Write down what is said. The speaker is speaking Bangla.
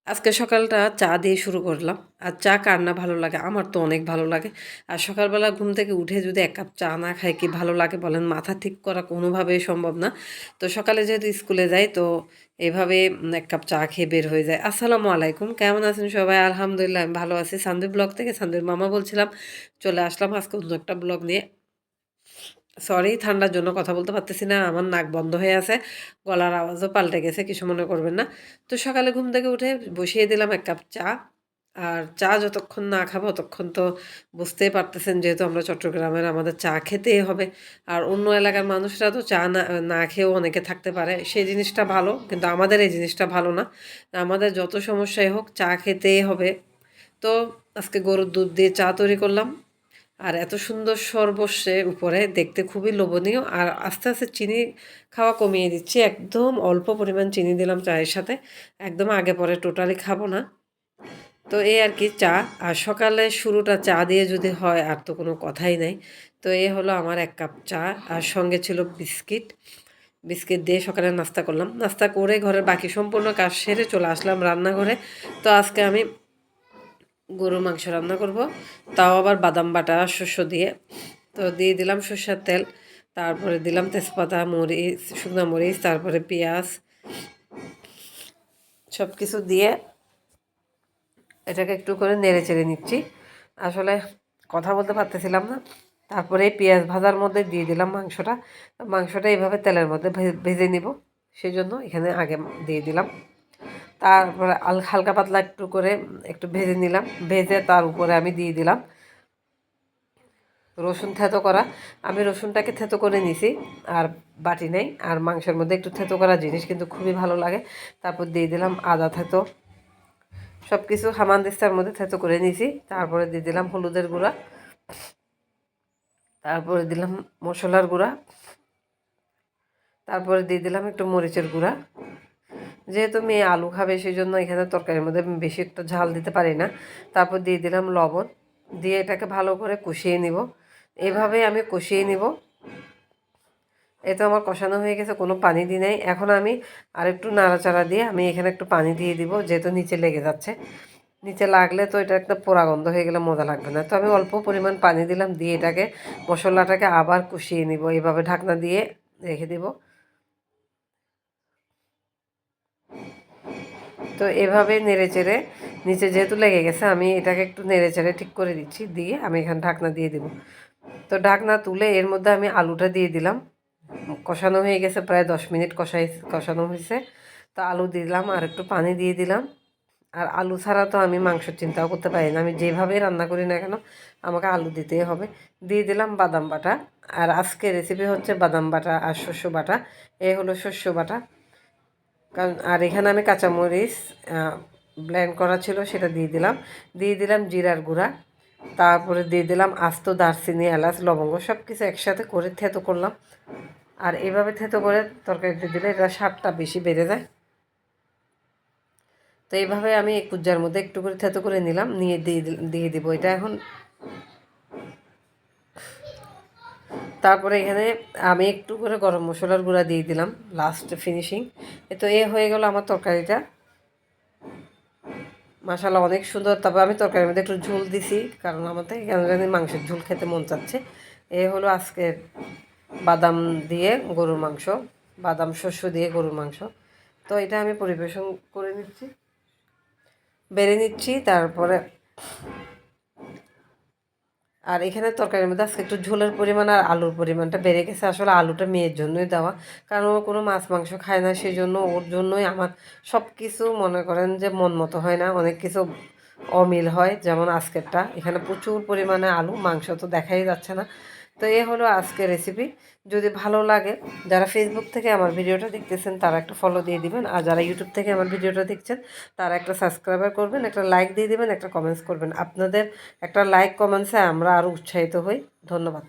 আজকে সকালটা চা দিয়ে শুরু করলাম। আর চা কার না ভালো লাগে? আমার তো অনেক ভালো লাগে। আর সকালবেলা ঘুম থেকে উঠে যদি ১ কাপ চা না খাই কি ভালো লাগে বলেন? মাথা ঠিক করা কোনোভাবেই সম্ভব না। তো সকালে যেহেতু স্কুলে যাই তো এভাবে ১ কাপ চা খেয়ে বের হয়ে যাই। আসসালামু আলাইকুম। কেমন আছেন সবাই? আলহামদুলিল্লাহ আমি ভালো আছি। সানভি ব্লগ থেকে সানভীর মামা বলছিলাম। চলে আসলাম আজকে অন্য একটা ব্লগ নিয়ে। সরি ঠান্ডার জন্য কথা বলতে পারতেছি না। আমার নাক বন্ধ হয়ে আছে। গলার আওয়াজও পাল্টে গেছে। কিছু মনে করবেন না। তো সকালে ঘুম থেকে উঠে বসিয়ে দিলাম ১ কাপ চা। আর চা যতক্ষণ না খাবো ততক্ষণ তো বুঝতেই পারতেছেন যেহেতু আমরা চট্টগ্রামের আমাদের চা খেতেই হবে। আর অন্য এলাকার মানুষরা তো চা না খেয়েও অনেকে থাকতে পারে। সেই জিনিসটা ভালো। কিন্তু আমাদের এই জিনিসটা ভালো না। আমাদের যত সমস্যাই হোক চা খেতেই হবে। তো আজকে গরুর দুধ দিয়ে চা তৈরি করলাম। আর এত সুন্দর স্বর বসছে উপরে দেখতে খুবই লোভনীয়। আর আস্তে আস্তে চিনি খাওয়া কমিয়ে দিচ্ছি, একদম অল্প পরিমাণ চিনি দিলাম চায়ের সাথে, একদম আগে পরে টোটালি খাবো না। তো এই আর কি চা। আর সকালে শুরুটা চা দিয়ে যদি হয় আর তো কোনো কথাই নাই। তো এই হলো আমার ১ কাপ চা। আর সঙ্গে ছিল বিস্কিট। বিস্কিট দিয়ে সকালে নাস্তা করলাম। নাস্তা করে ঘরের বাকি সম্পূর্ণ কাজ সেরে চলে আসলাম রান্নাঘরে। তো আজকে আমি গরুর মাংস রান্না করব, তাও আবার বাদাম বাটা শস্য দিয়ে। তো দিয়ে দিলাম সর্ষের তেল, তারপরে দিলাম তেজপাতা, মরিচ, শুকনো মরিচ, তারপরে পেঁয়াজ, সব কিছু দিয়ে এটাকে একটু করে নেড়ে চেড়ে নিচ্ছি। আসলে কথা বলতে পারতেছিলাম না। তারপরে এই পেঁয়াজ ভাজার মধ্যে দিয়ে দিলাম মাংসটা। মাংসটা এইভাবে তেলের মধ্যে ভেজে নিব, সেই জন্য এখানে আগে দিয়ে দিলাম। তারপরে হালকা পাতলা একটু করে একটু ভেজে নিলাম, ভেজে তার উপরে আমি দিয়ে দিলাম রসুন থেতো করা। আমি রসুনটাকে থেতো করে নিছি, আর বাটি নেই। আর মাংসের মধ্যে একটু থেতো করা জিনিস কিন্তু খুবই ভালো লাগে। তারপর দিয়ে দিলাম আদা থেতো, সব কিছু হামানদিস্তার মধ্যে থেতো করে নিছি। তারপরে দিয়ে দিলাম হলুদের গুঁড়া, তারপরে দিলাম মশলার গুঁড়া, তারপরে দিয়ে দিলাম একটু মরিচের গুঁড়া। যেহেতু মেয়ে আলু খাবে সেই জন্য এখানে তরকারির মধ্যে বেশি একটা ঝাল দিতে পারি না। তারপর দিয়ে দিলাম লবণ, দিয়ে এটাকে ভালো করে কষিয়ে নিব। এভাবে আমি কষিয়ে নিব। এই তো আমার কষানো হয়ে গেছে, কোনো পানি দিই নাই। এখন আমি আরেকটু নাড়াচাড়া দিয়ে আমি এখানে একটু পানি দিয়ে দিব, যেহেতু নিচে লেগে যাচ্ছে। নিচে লাগলে তো এটা একটা পোড়া গন্ধ হয়ে গেলে মজা লাগবে না। তো আমি অল্প পরিমাণ পানি দিলাম, দিয়ে এটাকে মশলাটাকে আবার কষিয়ে নিব। এইভাবে ঢাকনা দিয়ে রেখে দিব। তো এভাবে নেড়ে চেড়ে, নিচে যেহেতু লেগে গেছে আমি এটাকে একটু নেড়ে চেড়ে ঠিক করে দিচ্ছি, দিয়ে আমি এখানে ঢাকনা দিয়ে দিব। তো ঢাকনা তুলে এর মধ্যে আমি আলুটা দিয়ে দিলাম। কষানো হয়ে গেছে, প্রায় 10 মিনিট কষানো হয়েছে। তো আলু দিলাম, আর একটু পানি দিয়ে দিলাম। আর আলু ছাড়া তো আমি মাংস চিন্তাও করতে পারি না। আমি যেভাবেই রান্না করি না কেন আমাকে আলু দিতেই হবে। দিয়ে দিলাম বাদাম বাটা। আর আজকে রেসিপি হচ্ছে বাদাম বাটা আর শস্য বাটা। এই হলো শস্য বাটা। কারণ আর এখানে আমি কাঁচামরিচ ব্লেন্ড করা ছিল সেটা দিয়ে দিলাম। দিয়ে দিলাম জিরার গুঁড়া, তারপরে দিয়ে দিলাম আস্ত দারচিনি, এলাচ, লবঙ্গ, সব কিছু একসাথে করে থেতো করলাম। আর এভাবে থেতো করে তরকারিতে দিলে এটা স্বাদটা বেশি বেড়ে যায়। তো এইভাবে আমি এই কুজ্জার মধ্যে একটু করে থেতো করে নিলাম, নিয়ে দিয়ে দিব এটা এখন। তারপরে এখানে আমি একটু করে গরম মশলার গুঁড়া দিয়ে দিলাম লাস্ট ফিনিশিং। তো এ হয়ে গেল আমার তরকারিটা। মাশাআল্লাহ অনেক সুন্দর। তবে আমি তরকারির মধ্যে একটু ঝোল দিছি, কারণ আমার থেকে কেন জানি মাংসের ঝোল খেতে মন চাচ্ছে। এ হলো আজকে বাদাম দিয়ে গরুর মাংস, বাদাম শস্য দিয়ে গরুর মাংস। তো এটা আমি পরিবেশন করে নিচ্ছি, বেড়ে নিচ্ছি। তারপরে আর এখানে তরকারির মধ্যে আজকে একটু ঝোলের পরিমাণ আর আলুর পরিমাণটা বেড়ে গেছে। আসলে আলুটা মেয়ের জন্যই দেওয়া, কারণ ও কোনো মাছ মাংস খায় না, সেই জন্য ওর জন্যই আমার সব কিছু মনে করেন যে মন মতো হয় না, অনেক কিছু অমিল হয়। যেমন আজকেরটা এখানে প্রচুর পরিমাণে আলু, মাংস তো দেখাই যাচ্ছে না। তো এ হলো আজকের রেসিপি। যদি ভালো লাগে, যারা ফেসবুক থেকে আমার ভিডিওটা দেখতেছেন তারা একটা ফলো দিয়ে দিবেন, আর যারা ইউটিউব থেকে আমার ভিডিওটা দেখছেন তারা একটা সাবস্ক্রাইবার করবেন, একটা লাইক দিয়ে দিবেন, একটা কমেন্টস করবেন। আপনাদের একটা লাইক কমেন্টসে আমরা আরও উৎসাহিত হই। ধন্যবাদ।